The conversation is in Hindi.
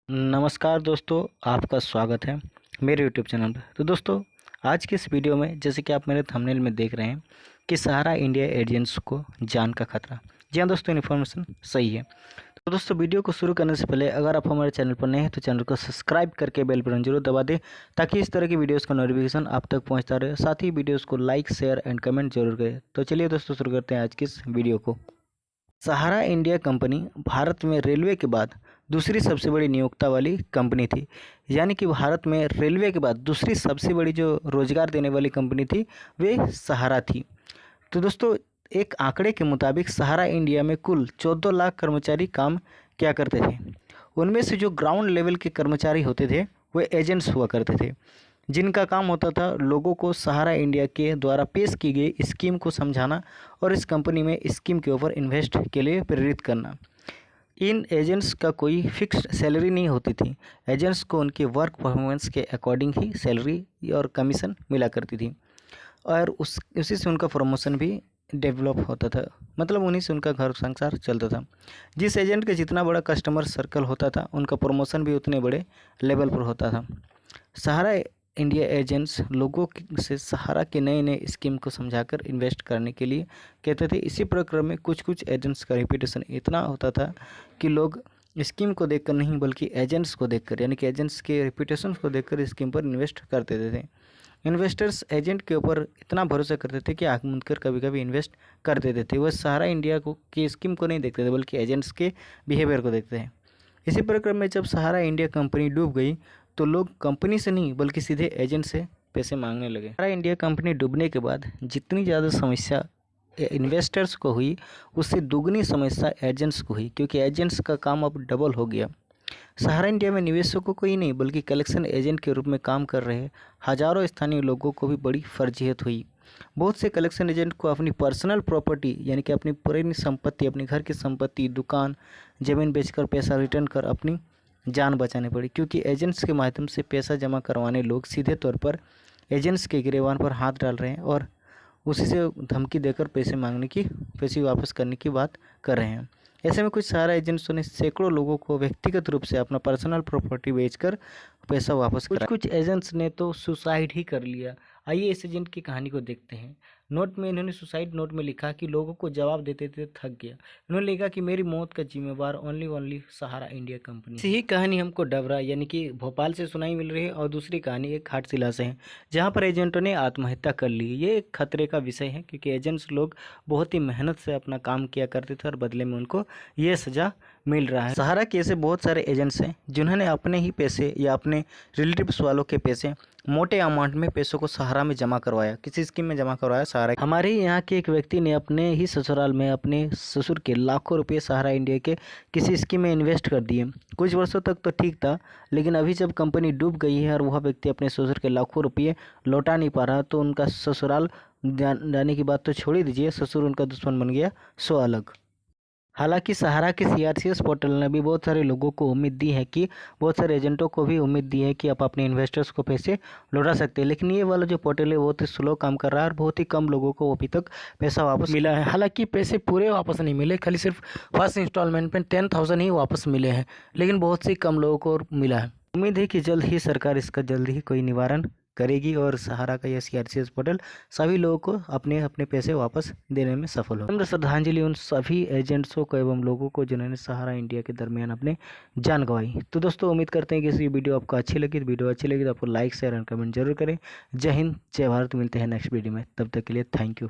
नमस्कार दोस्तों, आपका स्वागत है मेरे यूट्यूब चैनल पर। तो दोस्तों, आज की इस वीडियो में जैसे कि आप मेरे थंबनेल में देख रहे हैं कि सहारा इंडिया एजेंट्स को जान का खतरा। जी हाँ दोस्तों, इन्फॉर्मेशन सही है। तो दोस्तों, वीडियो को शुरू करने से पहले अगर आप हमारे चैनल पर नए हैं तो चैनल को सब्सक्राइब करके बेल बटन जरूर दबा दें ताकि इस तरह की वीडियोस का नोटिफिकेशन आप तक पहुँचता रहे। साथ ही वीडियोज़ को लाइक, शेयर एंड कमेंट जरूर करें। तो चलिए दोस्तों, शुरू करते हैं आज की इस वीडियो को। सहारा इंडिया कंपनी भारत में रेलवे के बाद दूसरी सबसे बड़ी नियोक्ता वाली कंपनी थी। यानी कि भारत में रेलवे के बाद दूसरी सबसे बड़ी जो रोजगार देने वाली कंपनी थी वे सहारा थी। तो दोस्तों, एक आंकड़े के मुताबिक सहारा इंडिया में कुल 14 लाख कर्मचारी काम किया करते थे। उनमें से जो ग्राउंड लेवल के कर्मचारी होते थे वे एजेंट्स हुआ करते थे, जिनका काम होता था लोगों को सहारा इंडिया के द्वारा पेश की गई स्कीम को समझाना और इस कंपनी में स्कीम के ऊपर इन्वेस्ट के लिए प्रेरित करना। इन एजेंट्स का कोई फिक्स्ड सैलरी नहीं होती थी। एजेंट्स को उनके वर्क परफॉर्मेंस के अकॉर्डिंग ही सैलरी और कमीशन मिला करती थी और उसी से उनका प्रमोशन भी डेवलप होता था। मतलब उन्हीं से उनका घर संसार चलता था। जिस एजेंट का जितना बड़ा कस्टमर सर्कल होता था उनका प्रमोशन भी उतने बड़े लेवल पर होता था। सहारा इंडिया एजेंट्स लोगों से सहारा के नए नए स्कीम को समझाकर इन्वेस्ट करने के लिए कहते थे। इसी प्रक्रम में कुछ कुछ एजेंट्स का रेपुटेशन इतना होता था कि लोग स्कीम को देखकर नहीं बल्कि एजेंट्स को देखकर, यानी कि एजेंट्स के रेपुटेशन को देखकर स्कीम पर इन्वेस्ट कर देते थे। इन्वेस्टर्स एजेंट के ऊपर इतना भरोसा करते थे कि आंख मूंद कर कभी कभी इन्वेस्ट कर देते थे। वह सहारा इंडिया को की स्कीम को नहीं देखते थे बल्कि एजेंट्स के बिहेवियर को देखते हैं। इसी प्रक्रम में जब सहारा इंडिया कंपनी डूब गई तो लोग कंपनी से नहीं बल्कि सीधे एजेंट से पैसे मांगने लगे। सहारा इंडिया कंपनी डूबने के बाद जितनी ज़्यादा समस्या इन्वेस्टर्स को हुई उससे दुगनी समस्या एजेंट्स को हुई, क्योंकि एजेंट्स का काम अब डबल हो गया। सहारा इंडिया में निवेशकों को ही नहीं बल्कि कलेक्शन एजेंट के रूप में काम कर रहे हजारों स्थानीय लोगों को भी बड़ी फर्जियत हुई। बहुत से कलेक्शन एजेंट को अपनी पर्सनल प्रॉपर्टी, यानी कि अपनी पूरी संपत्ति, अपने घर की संपत्ति, दुकान, ज़मीन बेचकर पैसा रिटर्न कर अपनी जान बचानी पड़ी, क्योंकि एजेंट्स के माध्यम से पैसा जमा करवाने लोग सीधे तौर पर एजेंट्स के गिरेबान पर हाथ डाल रहे हैं और उसी से धमकी देकर पैसे वापस करने की बात कर रहे हैं। ऐसे में कुछ सहारा एजेंट्सों ने सैकड़ों लोगों को व्यक्तिगत रूप से अपना पर्सनल प्रॉपर्टी बेचकर पैसा वापस कराया। कुछ एजेंट्स ने तो सुसाइड ही कर लिया। आइए इस एजेंट की कहानी को देखते हैं। नोट में इन्होंने सुसाइड नोट में लिखा कि लोगों को जवाब देते देते थक गया। इन्होंने लिखा कि मेरी मौत का जिम्मेवार ओनली सहारा इंडिया कंपनी। यही कहानी हमको डबरा यानी कि भोपाल से सुनाई मिल रही है और दूसरी कहानी एक घाटशिला से है, जहाँ पर एजेंटों ने आत्महत्या कर ली। ये एक खतरे का विषय है क्योंकि एजेंट्स लोग बहुत ही मेहनत से अपना काम किया करते थे और बदले में उनको ये सज़ा मिल रहा है। सहारा के ऐसे बहुत सारे एजेंट्स हैं जिन्होंने अपने ही पैसे या अपने रिलेटिव्स वालों के पैसे मोटे अमाउंट में पैसों को सहारा में जमा करवाया, किसी स्कीम में जमा करवाया सहारा। हमारे यहाँ के एक व्यक्ति ने अपने ही ससुराल में अपने ससुर के लाखों रुपए सहारा इंडिया के किसी स्कीम में इन्वेस्ट कर दिए। कुछ वर्षों तक तो ठीक था, लेकिन अभी जब कंपनी डूब गई है और वह व्यक्ति अपने ससुर के लाखों रुपये लौटा नहीं पा रहा तो उनका ससुराल जाने की बात तो छोड़ ही दीजिए, ससुर उनका दुश्मन बन गया सो अलग। हालांकि सहारा के सीआरसीएस पोर्टल ने भी बहुत सारे लोगों को उम्मीद दी है कि बहुत सारे एजेंटों को भी उम्मीद दी है कि आप अपने इन्वेस्टर्स को पैसे लौटा सकते हैं, लेकिन ये वाला जो पोर्टल है बहुत ही स्लो काम कर रहा है और बहुत ही कम लोगों को अभी तक पैसा वापस मिला है। हालांकि पैसे पूरे वापस नहीं मिले, खाली सिर्फ फर्स्ट इंस्टॉलमेंट में 10,000 ही वापस मिले हैं, लेकिन बहुत सी कम लोगों को मिला है। उम्मीद है कि जल्द ही सरकार इसका जल्द ही कोई निवारण करेगी और सहारा का यह सीआरसीएस पोर्टल सभी लोगों को अपने अपने पैसे वापस देने में सफल हो। श्रद्धांजलि उन सभी एजेंट्सों को एवं लोगों को जिन्होंने सहारा इंडिया के दरमियान अपने जान गंवाई। तो दोस्तों, उम्मीद करते हैं कि इस वीडियो आपको अच्छी लगी। वीडियो अच्छी लगी तो आपको लाइक, शेयर एंड कमेंट जरूर करें। जय हिंद, जय भारत। मिलते हैं नेक्स्ट वीडियो में, तब तक के लिए थैंक यू।